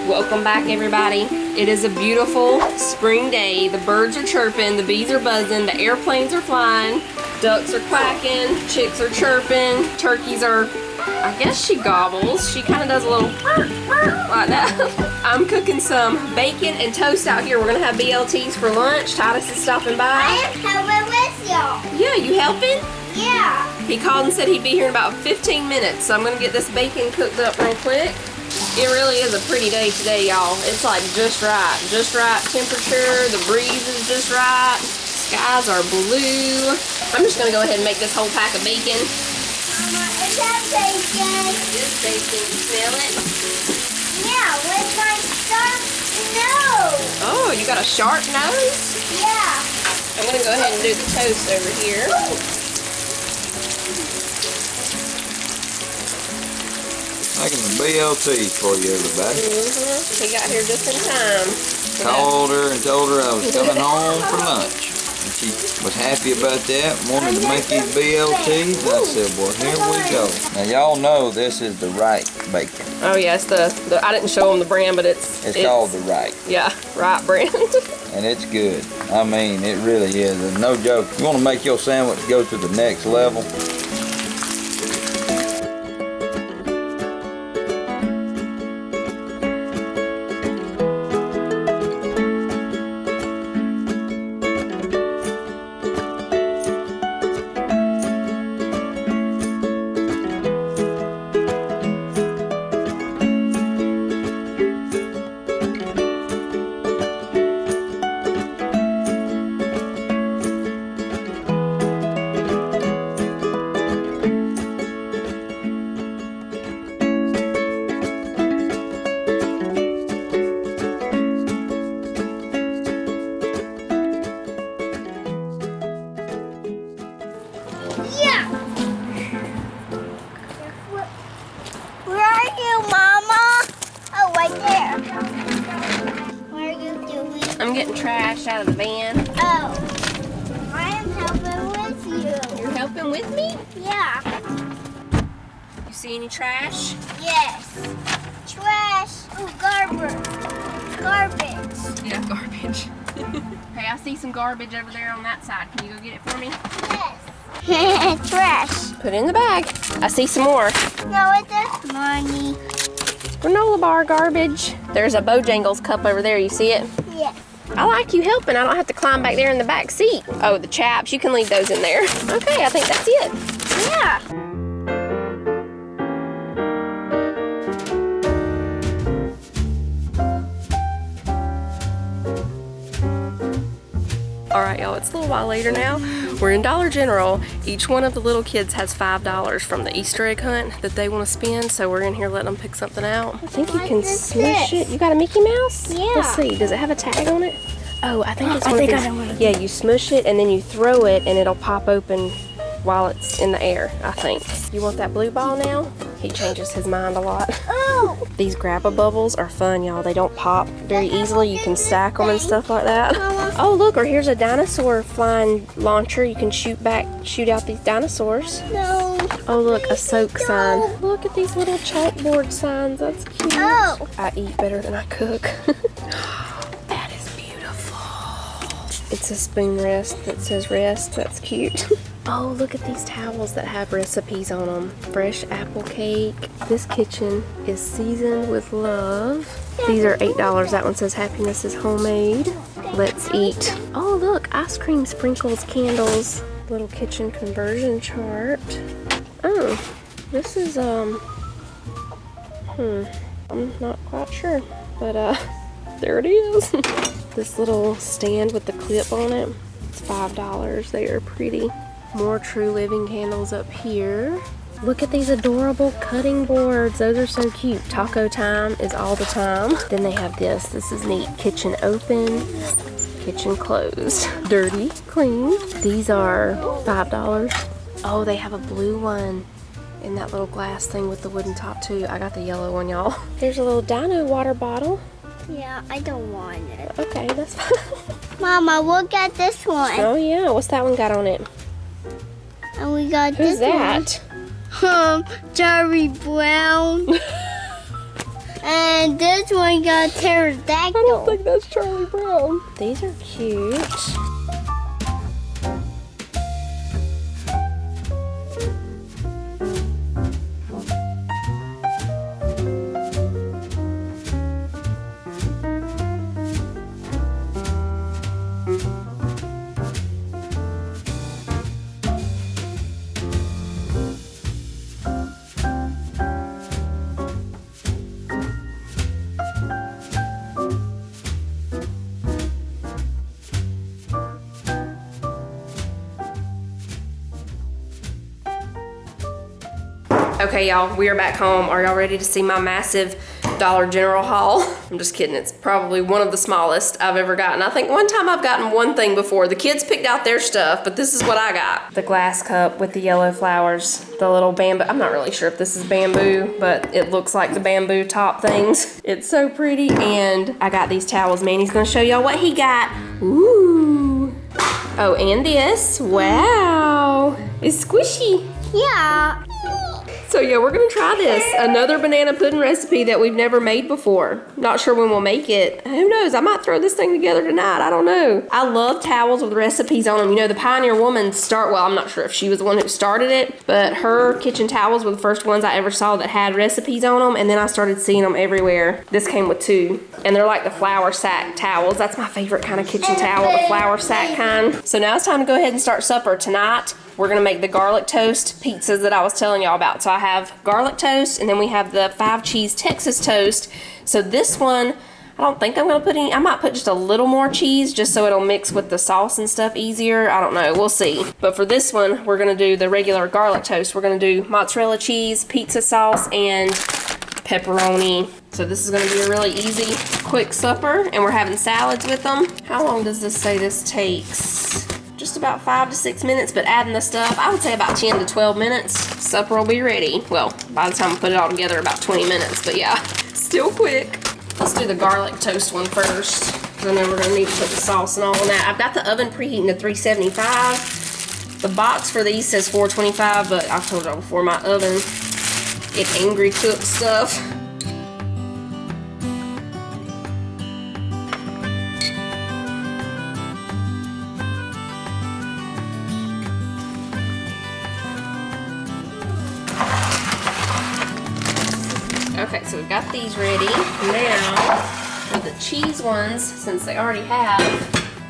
Welcome back, everybody. It is a beautiful spring day. The birds are chirping, the bees are buzzing, the airplanes are flying, ducks are quacking, chicks are chirping, turkeys are, I guess she gobbles. She kind of does a little like that. I'm cooking some bacon and toast out here. We're gonna have BLTs for lunch. Titus is stopping by. I am helping with y'all. Yeah, you helping? Yeah. He called and said he'd be here in about 15 minutes, so I'm gonna get this bacon cooked up real quick. It really is a pretty day today, y'all. It's like just right temperature. The breeze is just right. Skies are blue. I'm just gonna go ahead and make this whole pack of bacon. Mama, is that bacon? It is bacon. You smell it? Yeah, with my sharp nose. Oh, you got a sharp nose? Yeah. I'm gonna go ahead and do the toast over here. Making the BLTs for you, everybody. He got here just in time. Called her and told her I was coming home for lunch. And she was happy about that, wanted to make these BLTs. And I said, well, here we go. Now, y'all know this is the right bacon. Oh, yeah, it's the I didn't show him the brand, but it's called the right. Yeah, right brand. And it's good. I mean, it really is. And no joke. You want to make your sandwich go to the next level? Where are you, Mama? Oh, right there. What are you doing? I'm getting trash out of the van. Oh, I am helping with you. You're helping with me? Yeah. You see any trash? Yes. Trash. Oh, garbage. Garbage. Yeah, garbage. Hey, I see some garbage over there on that side. Can you go get it for me? Yes. Trash. Put it in the bag. I see some more. No, it's just money. Granola bar garbage. There's a Bojangles cup over there. You see it? Yes. I like you helping. I don't have to climb back there in the back seat. Oh, the chaps. You can leave those in there. Okay, I think that's it. Yeah. All right, y'all, it's a little while later now. We're in Dollar General. Each one of the little kids has $5 from the Easter egg hunt that they want to spend, so we're in here letting them pick something out. I think you can smush it. You got a Mickey Mouse? Yeah. Let's see, does it have a tag on it? Oh, I think it's I one think of I these. know what it is. Yeah, you smush it and then you throw it and it'll pop open while it's in the air, I think. You want that blue ball now? He changes his mind a lot. Oh. These grabba bubbles are fun, y'all. They don't pop very easily. You can stack them and stuff like that. Oh, look, or here's a dinosaur flying launcher. You can shoot out these dinosaurs. No. Oh, look, a soak sign. Look at these little chalkboard signs. That's cute. Oh. I eat better than I cook. That is beautiful. It's a spoon rest that says rest. That's cute. Oh, look at these towels that have recipes on them. Fresh apple cake. This kitchen is seasoned with love. These are $8. That one says happiness is homemade. Let's eat. Oh, look, ice cream sprinkles, candles. Little kitchen conversion chart. Oh, this is, I'm not quite sure, but, there it is. This little stand with the clip on it. It's $5. They are pretty. More True Living candles up here. Look at these adorable cutting boards. Those are so cute. Taco time is all the time. Then they have this. This is neat. Kitchen open, kitchen closed. Dirty, clean. These are $5. Oh, they have a blue one in that little glass thing with the wooden top too. I got the yellow one, y'all. Here's a little dino water bottle. Yeah, I don't want it. Okay, that's fine. Mama, look at this one. Oh yeah, what's that one got on it? And we got Who's this that? one. Jerry Brown. And this looks like a I pterodactyl. don't think that's Charlie Brown. These are cute. Okay, y'all, we are back home. Are y'all ready to see my massive Dollar General haul? I'm just kidding. It's probably one of the smallest I've ever gotten. I think one time I've gotten one thing before. The kids picked out their stuff, but this is what I got. The glass cup with the yellow flowers, the little bamboo. I'm not really sure if this is bamboo, but it looks like the bamboo top things. It's so pretty. And I got these towels. Manny's gonna show y'all what he got. Ooh. Oh, and this. Wow. It's squishy. Yeah. So yeah, we're gonna try this. Another banana pudding recipe that we've never made before. Not sure when we'll make it. Who knows? I might throw this thing together tonight. I don't know. I love towels with recipes on them. You know, the Pioneer Woman well, I'm not sure if she was the one who started it, but her kitchen towels were the first ones I ever saw that had recipes on them, and then I started seeing them everywhere. This came with 2, and they're like the flour sack towels. That's my favorite kind of kitchen towel, the flour sack kind. So now it's time to go ahead and start supper. Tonight, we're gonna make the garlic toast pizzas that I was telling y'all about. So I have garlic toast, and then we have the 5-cheese Texas toast. So this one, I don't think I'm gonna put any, I might put just a little more cheese just so it'll mix with the sauce and stuff easier. I don't know, we'll see. But for this one, we're gonna do the regular garlic toast. We're gonna do mozzarella cheese, pizza sauce, and pepperoni. So this is gonna be a really easy, quick supper, and we're having salads with them. How long does this say this takes? Just about 5 to 6 minutes, but adding the stuff, I would say about 10 to 12 minutes. Supper will be ready. Well, by the time we put it all together, about 20 minutes, but yeah, still quick. Let's do the garlic toast one first, because I know we're gonna need to put the sauce and all of that. I've got the oven preheating to 375. The box for these says 425, but I've told y'all before, my oven, it angry cooks stuff. Okay, so we've got these ready. Now, for the cheese ones, since they already have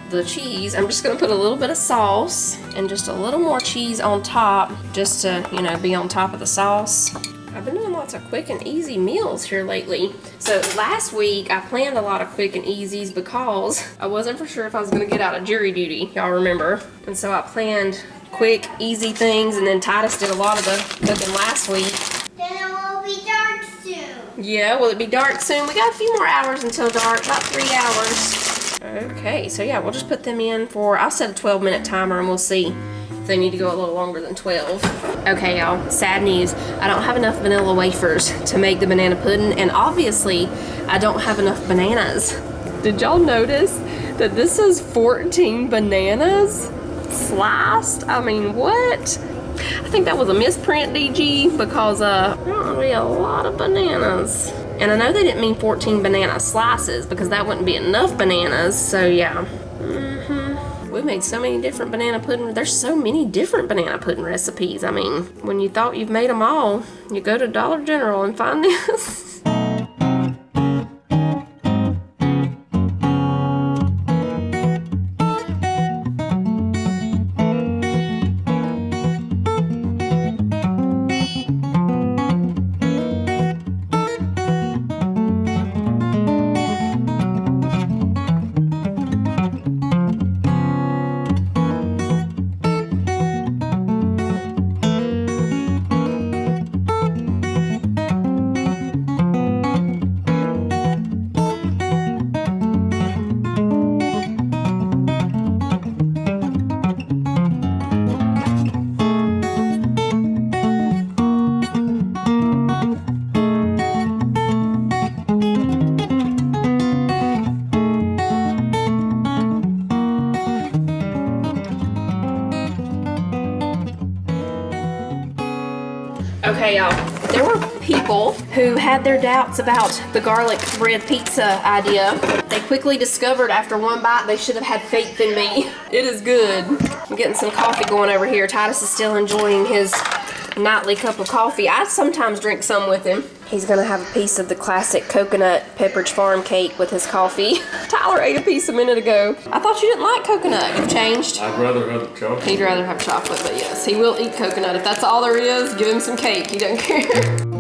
the cheese, I'm just gonna put a little bit of sauce and just a little more cheese on top, just to, you know, be on top of the sauce. I've been doing lots of quick and easy meals here lately. So last week, I planned a lot of quick and easies because I wasn't for sure if I was gonna get out of jury duty, y'all remember. And so I planned quick, easy things, and then Titus did a lot of the cooking last week. Then it will be dark soon. Yeah, will it be dark soon? We got a few more hours until dark, about 3 hours. Okay, so yeah, we'll just put them in for, I'll set a 12-minute timer and we'll see if they need to go a little longer than 12. Okay, y'all, sad news. I don't have enough vanilla wafers to make the banana pudding, and obviously, I don't have enough bananas. Did y'all notice that this is 14 bananas sliced? I mean, what? I think that was a misprint, DG, because apparently a lot of bananas. And I know they didn't mean 14 banana slices, because that wouldn't be enough bananas, so yeah. We made so many different banana pudding. There's so many different banana pudding recipes. I mean, when you thought you've made them all, you go to Dollar General and find this. people who had their doubts about the garlic bread pizza idea. They quickly discovered after one bite they should have had faith in me. It is good. I'm getting some coffee going over here. Titus is still enjoying his nightly cup of coffee. I sometimes drink some with him. He's gonna have a piece of the classic coconut Pepperidge Farm cake with his coffee. Tyler ate a piece a minute ago. I thought you didn't like coconut. You've changed. I'd rather have chocolate. He'd rather have chocolate, but yes, he will eat coconut. If that's all there is, give him some cake. He doesn't care.